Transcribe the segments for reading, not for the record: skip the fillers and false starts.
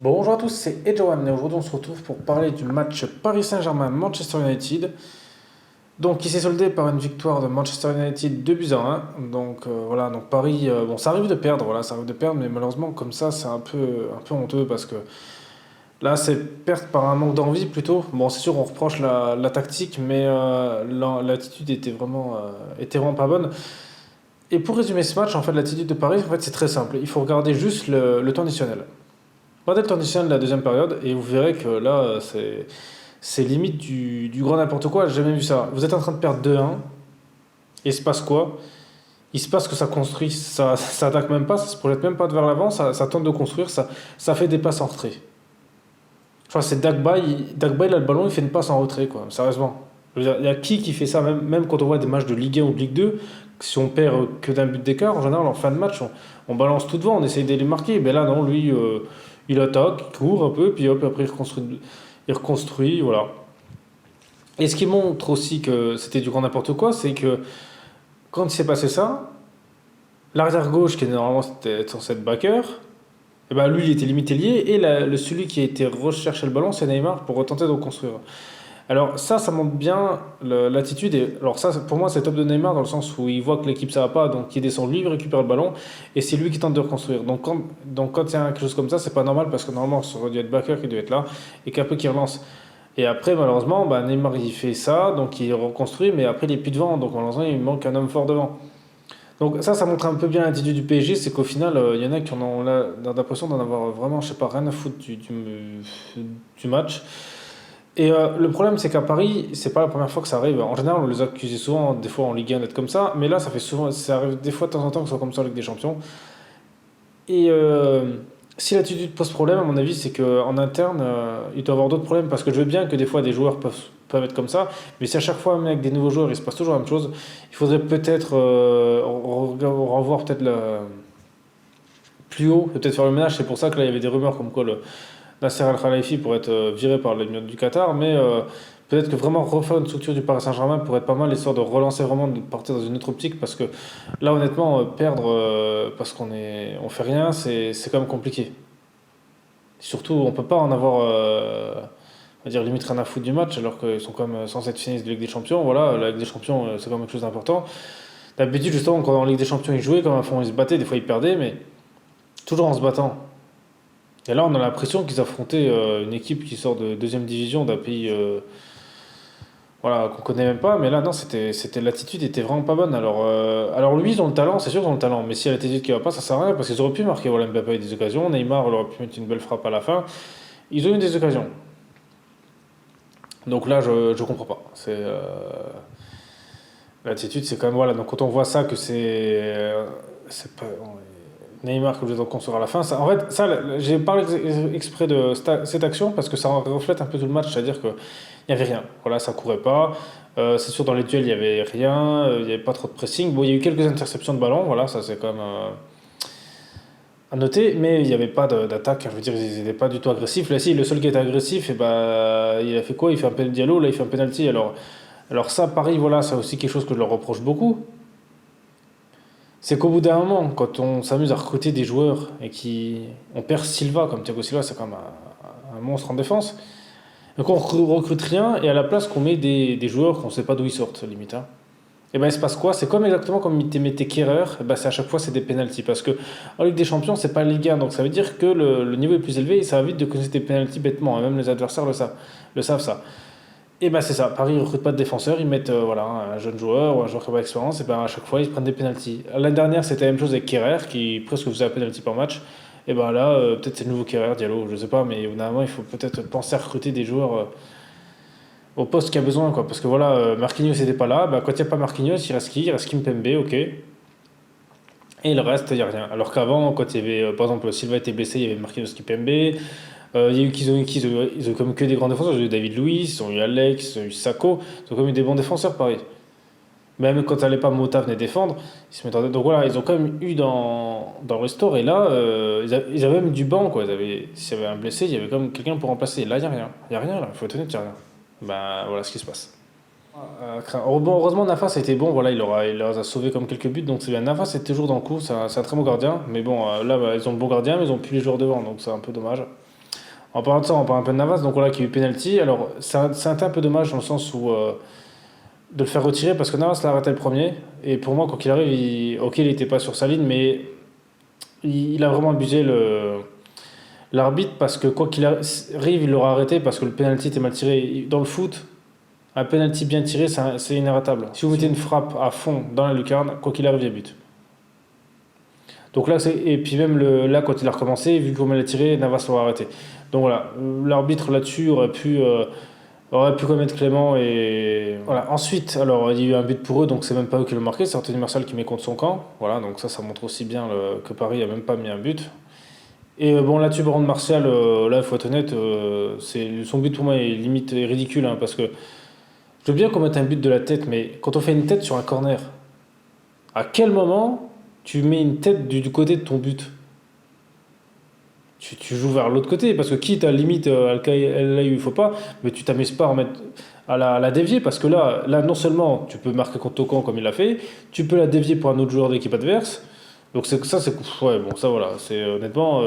Bonjour à tous, c'est Edjawan et aujourd'hui on se retrouve pour parler du match Paris Saint-Germain-Manchester United. Donc qui s'est soldé par une victoire de Manchester United 2 buts à 1. Donc voilà, donc Paris, bon ça arrive de perdre, voilà, ça arrive de perdre, mais malheureusement comme ça c'est un peu honteux parce que là c'est perdre par un manque d'envie plutôt. Bon c'est sûr on reproche la tactique, mais l'attitude était vraiment pas bonne. Et pour résumer ce match, en fait l'attitude de Paris, en fait c'est très simple, il faut regarder juste le temps additionnel. Regardez le temps additionnel de la deuxième période et vous verrez que là, c'est limite du grand n'importe quoi. J'ai jamais vu ça. Vous êtes en train de perdre 2-1 et il se passe quoi? Il se passe que ça construit, ça attaque même pas, ça se projette même pas vers l'avant, ça tente de construire, ça fait des passes en retrait. Je crois que c'est Dagba, Dagba il a le ballon, il fait une passe en retrait, quoi, sérieusement. Je veux dire, il y a qui fait ça, même quand on voit des matchs de Ligue 1 ou de Ligue 2, si on perd que d'un but d'écart, en général, en fin de match, on balance tout devant, on essaye de les marquer. Mais là, non, lui, il attaque, il court un peu, puis hop, après il reconstruit, voilà. Et ce qui montre aussi que c'était du grand n'importe quoi, c'est que quand il s'est passé ça, l'arrière gauche, qui est normalement censé être backer, et ben lui, il était limité lié, et celui qui a été recherché le ballon, c'est Neymar pour retenter de reconstruire. Alors ça montre bien l'attitude. Et alors ça, pour moi, c'est top de Neymar dans le sens où il voit que l'équipe ça va pas, donc il descend lui, il récupère le ballon, et c'est lui qui tente de reconstruire. Donc quand il y a quelque chose comme ça, c'est pas normal parce que normalement, ça aurait dû être Bakker qui doit être là, et qu'après qui relance. Et après, malheureusement, bah, Neymar il fait ça, donc il reconstruit, mais après il est plus devant, donc malheureusement il manque un homme fort devant. Donc ça montre un peu bien l'attitude du PSG, c'est qu'au final, il y en a qui en ont l'impression d'en avoir vraiment, je sais pas, rien à foutre du match. Et le problème, c'est qu'à Paris, c'est pas la première fois que ça arrive. En général, on les accusait souvent, des fois en Ligue 1, d'être comme ça. Mais là, ça arrive des fois de temps en temps que ce soit comme ça en Ligue des Champions. Et si l'attitude pose problème, à mon avis, c'est qu'en interne, il doit y avoir d'autres problèmes. Parce que je veux bien que des fois, des joueurs peuvent être comme ça. Mais si à chaque fois, même avec des nouveaux joueurs, il se passe toujours la même chose, il faudrait peut-être revoir peut-être plus haut, et peut-être faire le ménage. C'est pour ça que là, il y avait des rumeurs comme quoi Nasser Al-Khelaifi pour être viré par l'émirat du Qatar, mais peut-être que vraiment refaire une structure du Paris Saint-Germain pourrait être pas mal, histoire de relancer vraiment, de partir dans une autre optique, parce que là, honnêtement, perdre parce on fait rien, c'est quand même compliqué. Surtout, on peut pas en avoir, on va dire, limite rien à foutre du match, alors qu'ils sont quand même censés être finis de Ligue des Champions. Voilà, la Ligue des Champions, c'est quand même quelque chose d'important. D'habitude, justement, quand en Ligue des Champions, ils jouaient, comme à fond, ils se battaient, des fois ils perdaient, mais toujours en se battant. Et là, on a l'impression qu'ils affrontaient une équipe qui sort de deuxième division d'un pays voilà, qu'on connaît même pas. Mais là, non, l'attitude était vraiment pas bonne. Alors lui, ils ont le talent, c'est sûr qu'ils ont le talent. Mais si y a l'attitude qui va pas, ça sert à rien parce qu'ils auraient pu marquer. Voilà, Mbappé a eu des occasions. Neymar, il aurait pu mettre une belle frappe à la fin. Ils ont eu des occasions. Donc là, je comprends pas. L'attitude, c'est quand même. Voilà, donc quand on voit ça, que c'est pas. Neymar que vous êtes en construire à la fin. Ça, en fait, ça, j'ai parlé exprès de cette action parce que ça reflète un peu tout le match, c'est-à-dire qu'il n'y avait rien. Voilà, ça courait pas. C'est sûr, dans les duels, il n'y avait rien. Il n'y avait pas trop de pressing. Bon, il y a eu quelques interceptions de ballon, voilà, ça c'est quand même à noter, mais il n'y avait pas d'attaque. Je veux dire, ils n'étaient pas du tout agressifs. Là, si, le seul qui était agressif, et bah, il a fait quoi? Il fait un penalty Diallo, là, il fait un penalty. Alors ça, Paris, voilà, c'est aussi quelque chose que je leur reproche beaucoup. C'est qu'au bout d'un moment, quand on s'amuse à recruter des joueurs et on perd Silva, comme Thiago Silva, c'est quand même un monstre en défense. Donc on recrute rien et à la place qu'on met des joueurs qu'on ne sait pas d'où ils sortent, limite. Hein. Et ben il se passe quoi? C'est comme exactement comme il mettait Kehrer, et ben c'est à chaque fois c'est des pénalties. Parce que en Ligue des Champions, c'est pas Ligue 1, donc ça veut dire que le niveau est plus élevé et ça va vite de connaître des pénalties bêtement. Et même les adversaires le savent ça. Et ben c'est ça, Paris ne recrute pas de défenseurs, ils mettent voilà, un jeune joueur ou un joueur qui n'a pas d'expérience, et ben à chaque fois ils se prennent des pénalties. L'année dernière c'était la même chose avec Kerrer qui presque faisait un pénalty par match. Et ben là, peut-être c'est le nouveau Kerrer, Diallo, je sais pas, mais normalement il faut peut-être penser à recruter des joueurs au poste qu'il y a besoin, quoi. Parce que voilà, Marquinhos n'était pas là, bah, quand il n'y a pas Marquinhos, il reste qui? Il reste Kimpembe, ok. Et le reste, il n'y a rien. Alors qu'avant, quand il y avait, par exemple, Silva était blessé, il y avait Marquinhos Kimpembe. Il y a eu ils ont comme que des grands défenseurs. Ils ont eu David Luiz, ils ont eu Alex, ils ont eu Sako. Ils ont quand même eu des bons défenseurs, pareil. Même quand ça allait pas, Mota venait défendre. Ils se mettaient Donc voilà, ils ont quand même eu dans le store. Et là, ils avaient même du banc, quoi. S'il y avait un blessé, il y avait quand même quelqu'un pour remplacer. Là, il n'y a rien. Il n'y a rien, là. Il faut être honnête, il n'y a rien. Ben voilà ce qui se passe. Bon, heureusement, Nafas a été bon, voilà, il leur a sauvé comme quelques buts, donc c'est bien. Nafas est toujours dans le coup, c'est un très bon gardien, mais bon, là, bah, ils ont le bon gardien, mais ils ont plus les joueurs devant, donc c'est un peu dommage. En parlant de ça, on parle un peu de Navas, donc voilà, qui a eu penalty. Alors, c'est un peu dommage dans le sens où de le faire retirer parce que Navas l'a arrêté le premier. Et pour moi, quoi qu'il arrive, ok, il n'était pas sur sa ligne, mais il a vraiment abusé l'arbitre parce que quoi qu'il arrive, il l'aura arrêté parce que le penalty était mal tiré. Dans le foot, un penalty bien tiré, c'est inarrêtable. Si vous mettez une frappe à fond dans la lucarne, quoi qu'il arrive, il y a but. Donc là, et puis même là, quand il a recommencé, vu comment il a tiré, Navas l'aura arrêté. Donc voilà, l'arbitre là-dessus aurait pu commettre Clément et voilà. Ensuite, alors il y a eu un but pour eux, donc c'est même pas eux qui l'ont marqué, c'est Anthony Martial qui met contre son camp. Voilà, donc ça montre aussi bien que Paris a même pas mis un but. Et bon, là-dessus, par contre, Martial, là, il faut être honnête, son but pour moi est limite ridicule, hein, parce que je veux bien qu'on mette un but de la tête, mais quand on fait une tête sur un corner, à quel moment tu mets une tête du côté de ton but? Tu joues vers l'autre côté, parce que quitte à la limite, là il faut pas, mais tu t'amuses pas à la dévier, parce que là, non seulement tu peux marquer contre ton camp comme il l'a fait, tu peux la dévier pour un autre joueur d'équipe adverse. Donc ça, c'est ouais, bon, ça voilà, c'est honnêtement,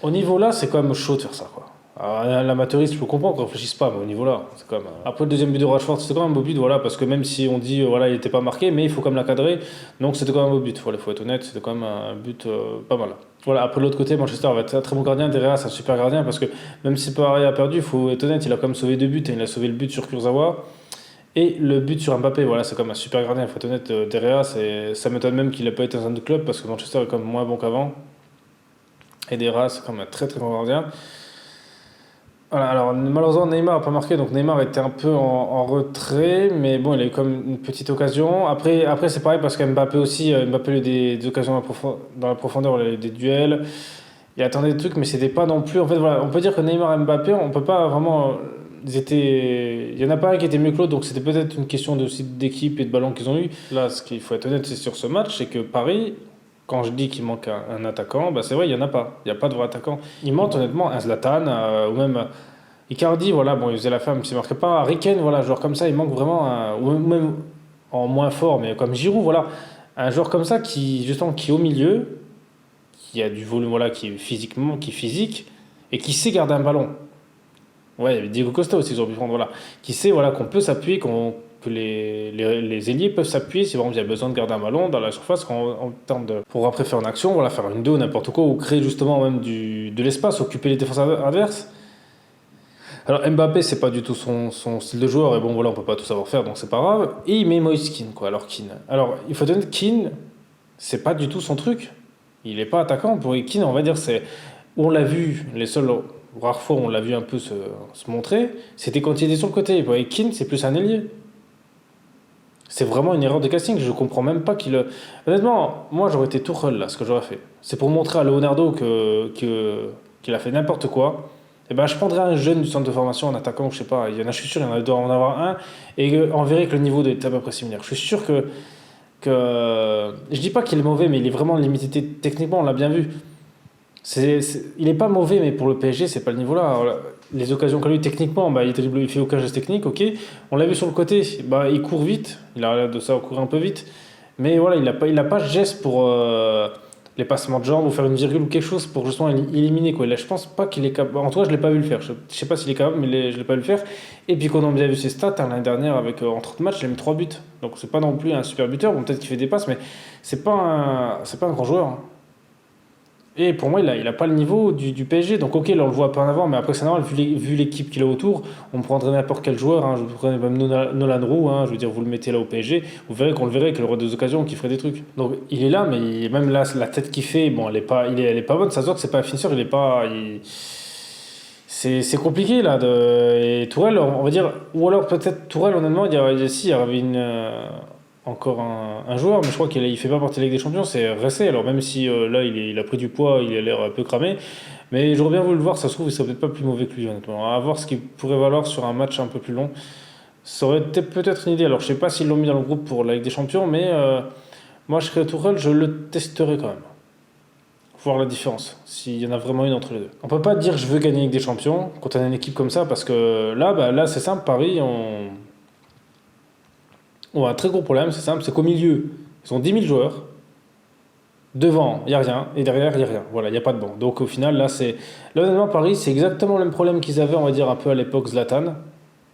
au niveau là, c'est quand même chaud de faire ça, quoi. Alors, l'amateuriste, je peux comprendre qu'on réfléchisse pas, mais au niveau là, c'est quand même. Après le deuxième but de Rashford, c'était quand même un beau but, voilà, parce que même si on dit, voilà, il n'était pas marqué, mais il faut quand même l'encadrer, donc c'était quand même un beau but, voilà, faut être honnête, c'était quand même un but pas mal. Voilà, après de l'autre côté, Manchester va être un très bon gardien, Derrea c'est un super gardien, parce que même si Paris a perdu, il faut être honnête, il a quand même sauvé 2 buts, et il a sauvé le but sur Kurzawa, et le but sur Mbappé, voilà, c'est quand même un super gardien, il faut être honnête, Derrea, ça m'étonne même qu'il n'ait pas été dans un autre club, parce que Manchester est quand même moins bon qu'avant, et Derrea c'est quand même un très très bon gardien. Voilà, alors malheureusement Neymar n'a pas marqué, donc Neymar était un peu en retrait, mais bon, il a eu comme une petite occasion. Après c'est pareil parce qu'Mbappé aussi, Mbappé a eu des occasions dans la profondeur, il a eu des duels, il attendait des trucs, mais c'était pas non plus. En fait, voilà, on peut dire que Neymar et Mbappé, on peut pas vraiment. Il y en a pas un qui était mieux que l'autre, donc c'était peut-être une question aussi d'équipe et de ballon qu'ils ont eu. Là, ce qu'il faut être honnête, c'est sur ce match, c'est que Paris. Quand je dis qu'il manque un attaquant, bah c'est vrai, il n'y en a pas. Il n'y a pas de vrai attaquant. Il manque honnêtement un Zlatan, ou même Icardi, voilà, bon, il faisait la femme, il ne marquait pas. Harry Kane, voilà, un joueur comme ça, il manque vraiment, ou même en moins fort, mais comme Giroud, voilà. Un joueur comme ça justement, qui est au milieu, qui a du volume, voilà, qui est physiquement, qui est physique, et qui sait garder un ballon. Ouais, il y avait Diego Costa aussi, ils ont pu prendre, voilà. Qui sait, voilà, qu'on peut s'appuyer, que les ailiers peuvent s'appuyer si vraiment il y a besoin de garder un ballon dans la surface en termes pour après faire une action, voilà, faire une 2 ou n'importe quoi, ou créer justement même de l'espace, occuper les défenseurs adverses. Alors Mbappé, c'est pas du tout son style de joueur, et bon voilà, on peut pas tout savoir faire, donc c'est pas grave. Et il met Moise Kean, quoi. Alors Kean. Alors il faut donner Kean, c'est pas du tout son truc. Il est pas attaquant. Pour Kean, on va dire, c'est. On l'a vu, les seules rares fois où on l'a vu un peu se montrer, c'était quand il était sur le côté. Pour Kean, c'est plus un ailier. C'est vraiment une erreur de casting, je comprends même pas qu'il. Honnêtement, moi j'aurais été Tuchel là, ce que j'aurais fait. C'est pour montrer à Leonardo qu'il a fait n'importe quoi. Et ben, je prendrais un jeune du centre de formation, un attaquant, je sais pas, il y en a, je suis sûr, il y en a, doit en avoir un, et on verrait que le niveau est à peu près similaire. Je suis sûr je dis pas qu'il est mauvais, mais il est vraiment limité techniquement, on l'a bien vu. Il est pas mauvais, mais pour le PSG, c'est pas le niveau là. Alors, les occasions qu'il a eu techniquement, bah, il dribble, il fait aucun geste technique, ok. On l'a vu sur le côté, bah, il court vite, il a l'air de ça courir un peu vite, mais voilà, il a pas de geste pour les passements de jambes ou faire une virgule ou quelque chose pour justement éliminer quoi. Là, je pense pas qu'il est capable. En tout cas, je l'ai pas vu le faire. Je sais pas s'il est capable, mais je l'ai pas vu le faire. Et puis quand on a bien vu ses stats, hein, l'année dernière avec en 30 matchs, il a mis 3 buts. Donc c'est pas non plus un super buteur. Bon, peut-être qu'il fait des passes, mais c'est pas un grand joueur, hein. Et pour moi, il a pas le niveau du PSG. Donc, ok, là, on le voit pas en avant, mais après, c'est normal, vu l'équipe qu'il a autour, on prendrait n'importe quel joueur. Hein, je prendrais même Nolan Roux, hein, je veux dire, vous le mettez là au PSG, vous verrez qu'on le verrait, qu'il aurait des occasions, qu'il ferait des trucs. Donc, il est là, mais même là, la tête qu'il fait, bon, elle est pas bonne. Ça se voit que c'est pas un finisseur, il est pas. C'est compliqué là. Et Tourelle, on va dire. Ou alors, peut-être Tourelle, honnêtement, il y avait encore un joueur, mais je crois qu'il ne fait pas partie de la Ligue des Champions, c'est Ressé. Alors même si là il a pris du poids, il a l'air un peu cramé, mais j'aurais bien voulu le voir, ça se trouve il serait peut-être pas plus mauvais que lui honnêtement. À voir ce qu'il pourrait valoir sur un match un peu plus long. Ça aurait été peut-être une idée. Alors je sais pas s'ils l'ont mis dans le groupe pour la Ligue des Champions, mais moi je serais Tourelle, je le testerai quand même. Voir la différence, s'il y en a vraiment une entre les deux. On peut pas dire je veux gagner la Ligue des Champions quand on a une équipe comme ça, parce que là c'est simple, Paris, on a un très gros problème, c'est simple, c'est qu'au milieu, ils ont 10 000 joueurs. Devant, il n'y a rien. Et derrière, il n'y a rien. Voilà, il n'y a pas de banc. Donc au final, là, c'est. Là, honnêtement, Paris, c'est exactement le même problème qu'ils avaient, on va dire, un peu à l'époque Zlatan.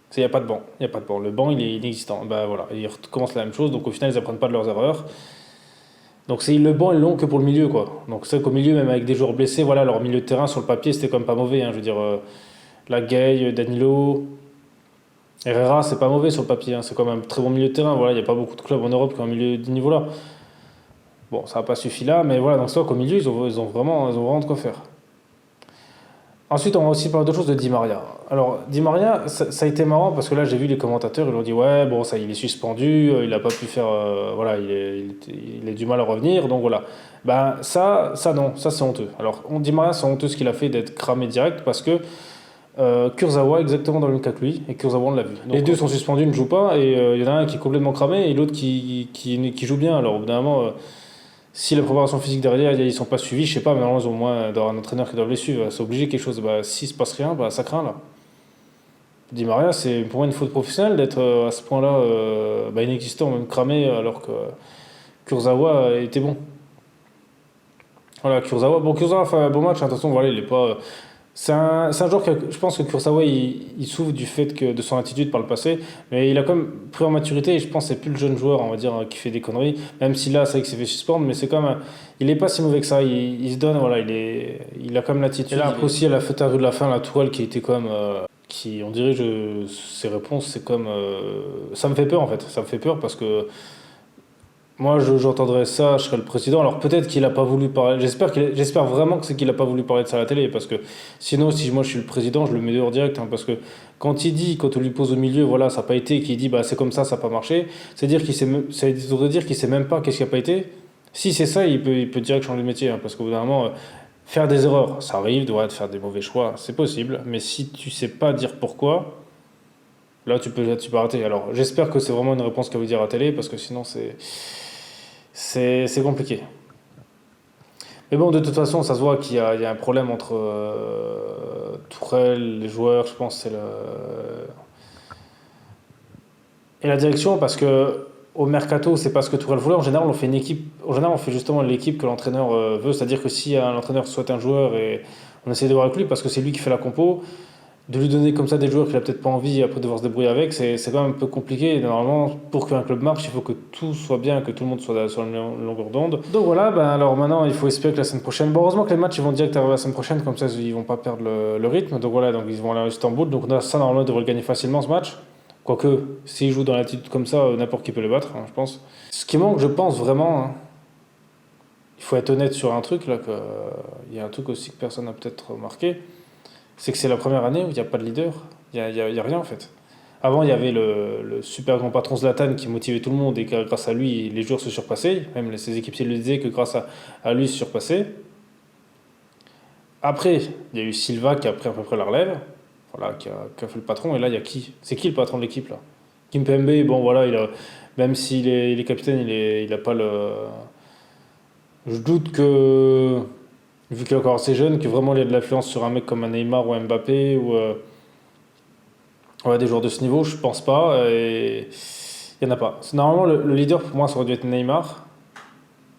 C'est il n'y a pas de banc. Il n'y a pas de banc. Le banc, il est inexistant. Bah voilà, ils recommencent la même chose. Donc au final, ils n'apprennent pas de leurs erreurs. Donc c'est le banc, ils l'ont que pour le milieu, quoi. Donc c'est vrai qu'au milieu, même avec des joueurs blessés, voilà, leur milieu de terrain sur le papier, c'était quand même pas mauvais, hein. Je veux dire, la Gueye, Danilo, Herrera, c'est pas mauvais sur le papier, hein. C'est quand même un très bon milieu de terrain. Voilà, il n'y a pas beaucoup de clubs en Europe qui ont un milieu de niveau là. Bon, ça n'a pas suffi là, mais voilà, donc c'est vrai qu'au milieu, ils ont vraiment de quoi faire. Ensuite, on va aussi parler d'autre chose de Di Maria. Alors, Di Maria, ça a été marrant parce que là, j'ai vu les commentateurs, ils ont dit ouais, bon, ça, il est suspendu, il n'a pas pu faire, voilà, il a du mal à revenir, donc voilà. Ben ça non, ça c'est honteux. Alors, Di Maria, c'est honteux ce qu'il a fait d'être cramé direct parce que Kurzawa est exactement dans le même cas que lui, et Kurzawa on l'a vu. Donc, les deux sont suspendus, ne jouent pas, et il y en a un qui est complètement cramé et l'autre qui joue bien. Alors, au bout d'un moment, si la préparation physique derrière, ils sont pas suivis, je sais pas, mais normalement, ils ont au moins d'avoir un entraîneur qui doit les suivre. C'est obligé quelque chose. Bah, s'il se passe rien, bah, ça craint là. Di Maria, c'est pour moi une faute professionnelle d'être à ce point-là bah, inexistant, même cramé, alors que Kurzawa était bon. Voilà, Kurzawa. Bon, Kurzawa a fait un bon match, hein, attention, voilà, il est pas. C'est un joueur que je pense que Kurzawa il souffre du fait de son attitude par le passé, mais il a quand même pris en maturité et je pense que c'est plus le jeune joueur, on va dire, qui fait des conneries, même si là c'est vrai qu'il s'est fait suspendre, mais c'est quand même. Il est pas si mauvais que ça, il se donne, voilà, il a quand même l'attitude. Et là après aussi, à la fête de la fin, la toile qui était quand même. Qui, on dirait, ses réponses, c'est comme. Ça me fait peur en fait, ça me fait peur parce que. Moi, j'entendrais ça, je serais le président. Alors peut-être qu'il a pas voulu parler. J'espère vraiment que c'est qu'il a pas voulu parler de ça à la télé, parce que sinon, si moi je suis le président, je le mets dehors direct, hein, parce que quand on lui pose au milieu, voilà, ça n'a pas été, qu'il dit bah c'est comme ça n'a pas marché, ça voudrait dire qu'il sait même pas qu'est-ce qui a pas été. Si c'est ça, il peut direct changer de métier, hein, parce qu'au bout d'un moment, faire des erreurs, ça arrive, de faire des mauvais choix, c'est possible, mais si tu sais pas dire pourquoi, là tu peux arrêter. Alors j'espère que c'est vraiment une réponse qu'elle veut dire à la télé, parce que sinon c'est compliqué. Mais bon, de toute façon, ça se voit qu'il y a un problème entre Tourelle, les joueurs, je pense, et la direction, parce que au mercato, c'est pas ce que Tourelle voulait. En général, on fait une équipe. En général, on fait justement l'équipe que l'entraîneur veut, c'est-à-dire que si l'entraîneur souhaite un joueur et on essaie de voir avec lui, parce que c'est lui qui fait la compo, de lui donner comme ça des joueurs qu'il a peut-être pas envie et après devoir se débrouiller avec, c'est quand même un peu compliqué. Et normalement, pour qu'un club marche, il faut que tout soit bien, que tout le monde soit sur la même longueur d'onde. Donc voilà, ben alors maintenant, il faut espérer que la semaine prochaine. Bon, heureusement que les matchs ils vont direct arriver la semaine prochaine, comme ça ils vont pas perdre le rythme. Donc voilà, donc ils vont aller à Istanbul. Donc ça, normalement, ils devraient le gagner facilement ce match. Quoique, s'ils jouent dans l'attitude comme ça, n'importe qui peut le battre, hein, je pense. Ce qui manque, je pense vraiment, hein, il faut être honnête sur un truc, là, il y a un truc aussi que personne n'a peut-être remarqué, c'est que c'est la première année où il n'y a pas de leader. Il y a rien en fait. Avant, il y avait le super grand patron Zlatan qui motivait tout le monde et que grâce à lui, les joueurs se surpassaient. Même ses équipiers le disaient que grâce à lui, ils se surpassaient. Après, il y a eu Silva qui a pris à peu près la relève, voilà, qui a fait le patron. Et là, il y a qui? C'est qui le patron de l'équipe là? Kimpembe, bon voilà, même s'il est capitaine, il a pas le. Je doute que, vu qu'il est encore assez jeune, que vraiment il y a de l'influence sur un mec comme un Neymar ou un Mbappé ou ouais, des joueurs de ce niveau, je pense pas. Et il n'y en a pas. Normalement, le leader pour moi, ça aurait dû être Neymar.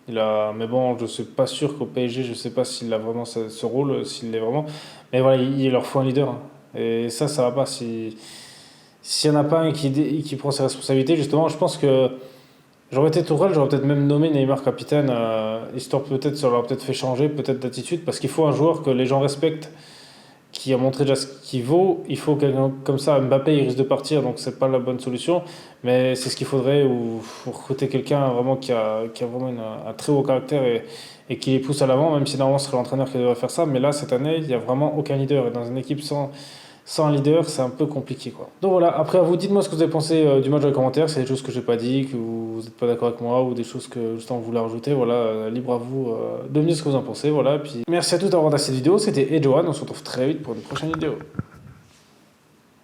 Mais bon, je suis pas sûr qu'au PSG, je sais pas s'il a vraiment ce rôle, s'il l'est vraiment. Mais voilà, il leur faut un leader, hein. Et ça va pas. S'il n'y en a pas un qui prend ses responsabilités, justement, je pense que j'aurais été Tourelle, j'aurais peut-être même nommé Neymar capitaine, histoire peut-être, ça leur a peut-être fait changer peut-être d'attitude, parce qu'il faut un joueur que les gens respectent, qui a montré déjà ce qu'il vaut. Il faut quelqu'un comme ça. Mbappé, il risque de partir, donc c'est pas la bonne solution. Mais c'est ce qu'il faudrait, ou faut recruter quelqu'un vraiment qui a vraiment un très haut caractère et qui les pousse à l'avant, même si normalement ce serait l'entraîneur qui devrait faire ça. Mais là, cette année, il n'y a vraiment aucun leader. Et dans une équipe sans un leader, c'est un peu compliqué, quoi. Donc voilà, après à vous, dites-moi ce que vous avez pensé du match dans les commentaires, c'est des choses que j'ai pas dit, que vous n'êtes pas d'accord avec moi, ou des choses que justement vous voulez rajouter, voilà, libre à vous de me dire ce que vous en pensez, voilà. Puis merci à tous d'avoir regardé cette vidéo, c'était Johan, on se retrouve très vite pour une prochaine vidéo.